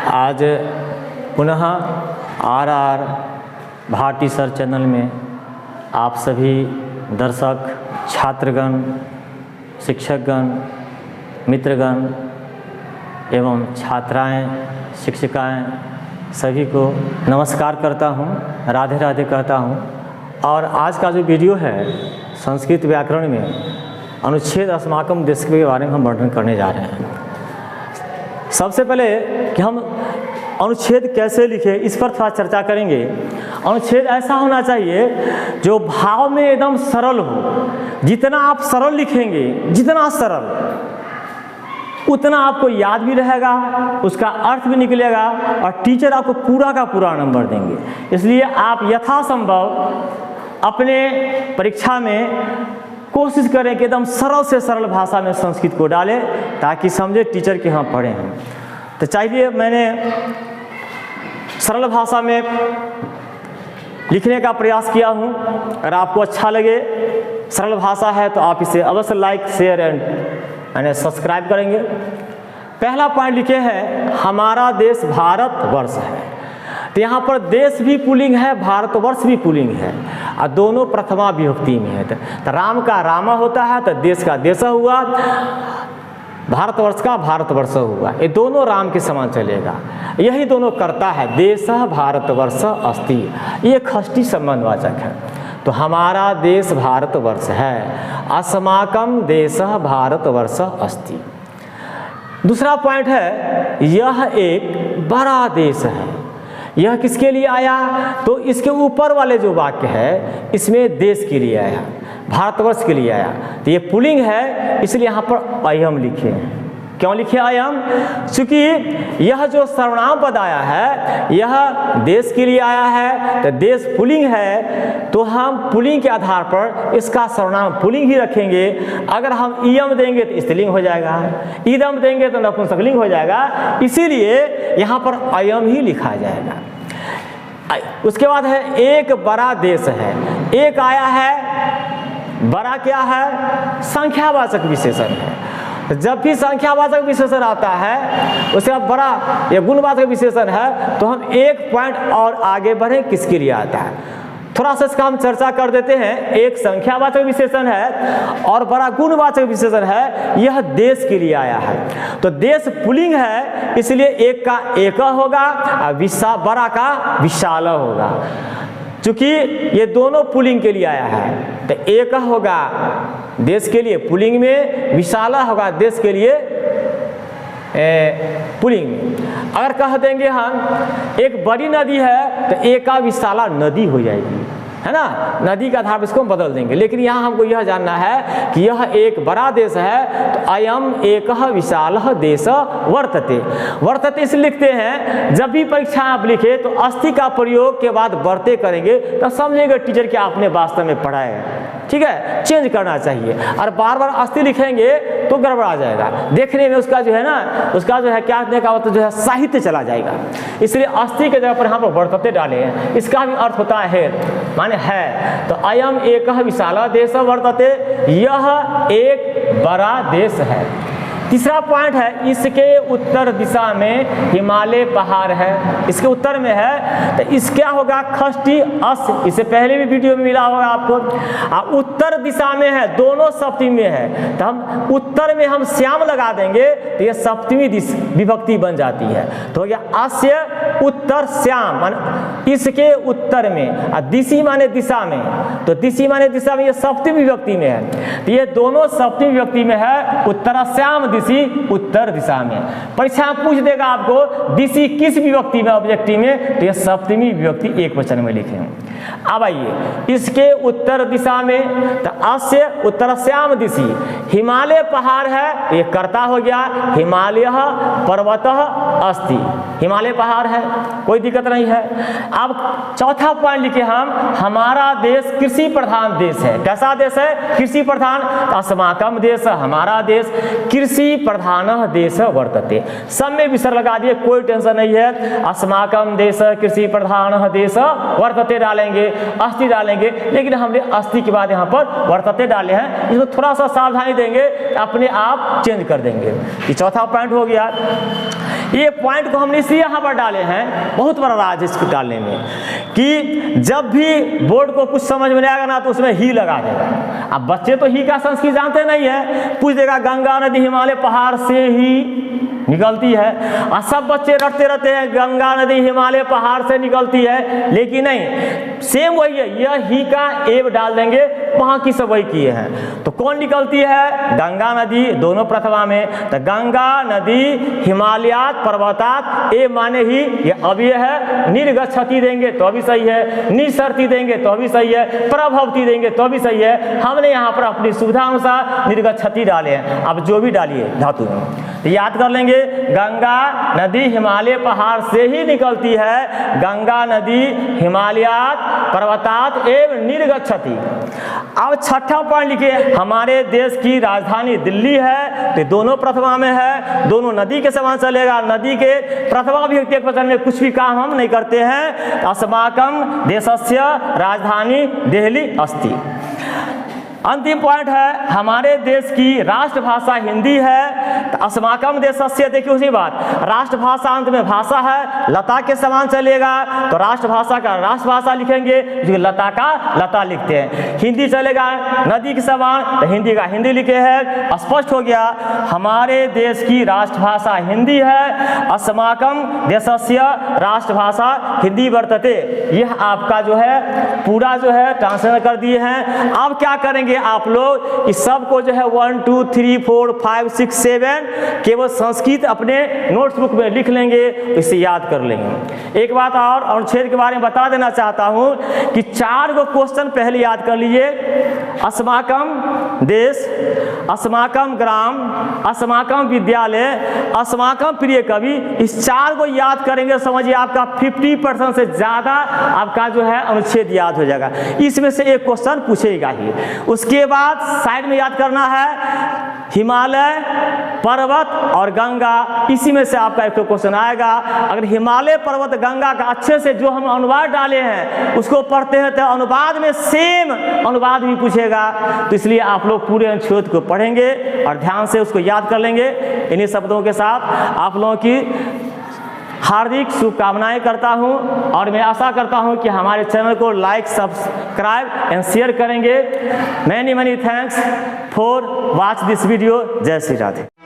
आज पुनः are Bharti sir channel में आप सभी दर्शक, छात्रगण, शिक्षकगण, मित्रगण एवं छात्राएं, शिक्षिकाएं सभी को नमस्कार करता हूं, राधे राधे कहता हूं। और आज का जो वीडियो है संस्कृत व्याकरण में अनुच्छेद अस्माकम देश के बारे में हम वर्णन करने जा रहे हैं। सबसे पहले कि हम अनुच्छेद कैसे लिखें इस पर थोड़ा चर्चा करेंगे। अनुच्छेद ऐसा होना चाहिए जो भाव में एकदम सरल हो। जितना आप सरल लिखेंगे, जितना सरल, उतना आपको याद भी रहेगा, उसका अर्थ भी निकलेगा और टीचर आपको पूरा का पूरा नंबर देंगे। इसलिए आप यथासंभव अपने परीक्षा में कोशिश करें कि एकदम सरल से सरल भाषा में संस्कृत को डालें ताकि समझे टीचर कि हाँ पढ़े हैं। तो चाहिए मैंने सरल भाषा में लिखने का प्रयास किया हूँ। अगर आपको अच्छा लगे, सरल भाषा है तो आप इसे अवश्य लाइक, शेयर एंड सब्सक्राइब करेंगे। पहला पॉइंट लिखे हैं हमारा देश भारतवर्ष है। तो यहाँ पर देश भी पुल्लिंग है, भारतवर्ष भी पुल्लिंग है और दोनों प्रथमा विभक्ति में है। तो राम का रामा होता है तो देश का देश हुआ, भारतवर्ष का भारतवर्ष हुआ। ये दोनों राम के समान चलेगा। यही दोनों करता है देश भारतवर्ष अस्ति, ये षष्ठी संबंधवाचक है। तो हमारा देश भारतवर्ष है, अस्माकम देश भारतवर्ष अस्ति। दूसरा पॉइंट है यह एक बड़ा देश है। यह किसके लिए आया? तो इसके ऊपर वाले जो वाक्य है इसमें देश के लिए आया, भारतवर्ष के लिए आया। तो ये पुल्लिंग है, इसलिए यहाँ पर अयम लिखे हैं। क्यों लिखे अयम? क्योंकि यह जो सर्वनाम पद आया है यह देश के लिए आया है। तो देश पुल्लिंग है तो हम पुल्लिंग के आधार पर इसका सर्वनाम पुल्लिंग ही रखेंगे। अगर हम इयम देंगे तो स्त्रीलिंग हो जाएगा, इदम देंगे तो नपुंसकलिंग हो जाएगा। इसीलिए यहाँ पर अयम ही लिखा जाएगा। उसके बाद है एक बड़ा देश है। एक आया है, बड़ा क्या है? संख्यावाचक विशेषण है। जब भी संख्यावाचक विशेषण आता है उसके बाद बड़ा या गुणवाचक विशेषण है तो हम एक पॉइंट और आगे बढ़े किसके लिए आता है। थोड़ा सा इसका हम चर्चा कर देते हैं। एक संख्यावाचक विशेषण है और बड़ा गुणवाचक विशेषण है, यह देश के लिए आया है। तो देश पुल्लिंग है इसलिए एक का एक होगा और बड़ा का विशाल होगा। चूंकि ये दोनों पुल्लिंग के लिए आया है तो एक होगा देश के लिए पुल्लिंग में, विशाला होगा देश के लिए पुल्लिंग में। अगर कह देंगे हम एक बड़ी नदी है तो एका विशाला नदी हो जाएगी, है ना। नदी का आधार इसको बदल देंगे। लेकिन यहाँ हमको यह जानना है कि यह एक बड़ा देश है तो अयम एक विशाल देश वर्तते। वर्तते से लिखते हैं जब भी परीक्षा आप लिखे तो अस्थि का प्रयोग के बाद वर्ते करेंगे तो समझेगा टीचर कि आपने वास्तव में पढ़ा है। ठीक है, चेंज करना चाहिए। और बार बार अस्थि लिखेंगे तो गड़बड़ा जाएगा, देखने में उसका जो है ना, उसका जो है क्या का मतलब जो है साहित्य चला जाएगा। इसलिए अस्थि के जगह पर यहाँ पर वर्तते डाले हैं। इसका भी अर्थ होता है माने है। तो अयम एक विशाला देश वर्तते, यह एक बड़ा देश है। तीसरा पॉइंट है इसके उत्तर दिशा में हिमालय पहाड़ है। इसके उत्तर में है तो इस क्या होगा? षष्ठी अस। इससे पहले भी वीडियो में मिला होगा आपको। उत्तर दिशा में है, दोनों सप्तमी में है तो हम उत्तर में हम श्याम लगा देंगे तो यह सप्तमी विभक्ति बन जाती है। तो यह अस्य उत्तर श्याम माने इसके उत्तर में, और दिशि माने दिशा में, तो दिशि माने दिशा में, यह सप्तमी विभक्ति में है। तो ये दोनों सप्तमी विभक्ति में है। उत्तराश्याम दिशि उत्तर दिशा में। परीक्षा पूछ देगा आपको दिशि किस विभक्ति में, ऑब्जेक्टिव में, तो यह सप्तमी विभक्ति एक वचन में लिखें। अब आइए इसके उत्तर दिशा में तो अस्य उत्तराश्याम दिशि, हिमालय पहाड़ है, ये कर्ता हो गया, हिमालय पर्वतः अस्ति, हिमालय पहाड़ है, कोई दिक्कत नहीं है। अब चौथा पॉइंट लिखे हम हमारा देश कृषि प्रधान देश है। कैसा देश है? कृषि प्रधान। अस्माकम देश, हमारा देश कृषि कृषि प्रधान देश वर्तते, सब में विसर्ग लगा दिए, कोई टेंशन नहीं है। अस्माकं देश कृषि प्रधान देश वर्तते डालेंगे, अस्ति डालेंगे, लेकिन हमने अस्ति के बाद यहाँ पर वर्तते डाले हैं, इसको थोड़ा सा सावधानी देंगे, अपने आप चेंज कर देंगे। ये चौथा पॉइंट हो गया। ये पॉइंट को हमने इसलिए यहाँ पर डाले हैं, बहुत बड़ा राज इसको डालने में, कि जब भी बोर्ड को कुछ समझ में नहीं आएगा ना तो उसमें ही लगा देगा। अब बच्चे तो ही का संस्कृत जानते नहीं है, पूछ देगा गंगा नदी हिमालय पहाड़ से ही निकलती है, और सब बच्चे रटते रहते हैं गंगा नदी हिमालय पहाड़ से निकलती है, लेकिन नहीं, सेम वही है, यह ही का एव डाल देंगे, वहाँ की सब वही किए हैं। तो कौन निकलती है? गंगा नदी, दोनों प्रथमा में, तो गंगा नदी हिमालयात पर्वतात, ए माने ही, ये अव्यय है, निर्गच्छति देंगे तो भी सही है, निसरती देंगे तो भी सही है, प्रभवती देंगे तो भी सही है। हमने यहाँ पर अपनी सुविधा अनुसार निर्गच्छति डाले हैं, अब जो भी डालिए धातु में तो याद कर लेंगे, गंगा नदी हिमालय पहाड़ से ही निकलती है, गंगा नदी हिमालयात पर्वतात एवं निर्गच्छति। अब छठा पॉइंट लिखिए, हमारे देश की राजधानी दिल्ली है, तो दोनों प्रथमा में है, दोनों नदी के समान चलेगा, नदी के प्रथमा विभक्ति एकवचन में कुछ भी काम हम नहीं करते हैं। अस्माकं देशस्य राजधानी दिल्ली अस्ति। अंतिम पॉइंट है, हमारे देश की राष्ट्रभाषा हिंदी है, तो अस्माकं देशस्य, देखिए उसी बात, राष्ट्रभाषा अंत में भाषा है, लता के समान चलेगा, तो राष्ट्रभाषा का राष्ट्रभाषा लिखेंगे, जो लता का लता लिखते हैं। हिंदी चलेगा नदी के समान, तो हिंदी का हिंदी लिखे हैं, स्पष्ट हो गया। हमारे देश की राष्ट्रभाषा हिंदी है, अस्माकं देशस्य राष्ट्रभाषा हिंदी वर्तते। यह आपका जो है पूरा जो है ट्रांसलेट कर दिए हैं। अब क्या करेंगे आप लोग, इस सब को जो है 1 2 3 4 5 6 7 केवल संस्कृत अपने नोट्स बुक में लिख लेंगे, इसे याद कर लेंगे। एक बात और अनुच्छेद के बारे में बता देना चाहता हूं कि 4 गो क्वेश्चन पहले याद कर लीजिए। अस्माकं देश, अस्माकं ग्राम, अस्माकं विद्यालय, अस्माकं प्रिय कवि, इस 4 को याद करेंगे, समझिए आपका 50% से ज़्यादा आपका जो है अनुच्छेद याद हो जाएगा। इसमें से एक क्वेश्चन पूछेगा ही। उसके बाद साइड में याद करना है हिमालय, पर्वत और गंगा, इसी में से आपका एक क्वेश्चन आएगा। अगर हिमालय, पर्वत, गंगा का अच्छे से जो हम अनुवाद डाले हैं उसको पढ़ते हैं तो अनुवाद में सेम अनुवाद भी पूछेगा, तो इसलिए आप लोग पूरे अनुच्छेद को पढ़ेंगे और ध्यान से उसको याद कर लेंगे। इन्हीं शब्दों के साथ आप लोगों की हार्दिक शुभकामनाएं करता हूं, और मैं आशा करता हूं कि हमारे चैनल को लाइक, सब्सक्राइब एंड शेयर करेंगे। Many thanks for watch this video. जय श्री राधे।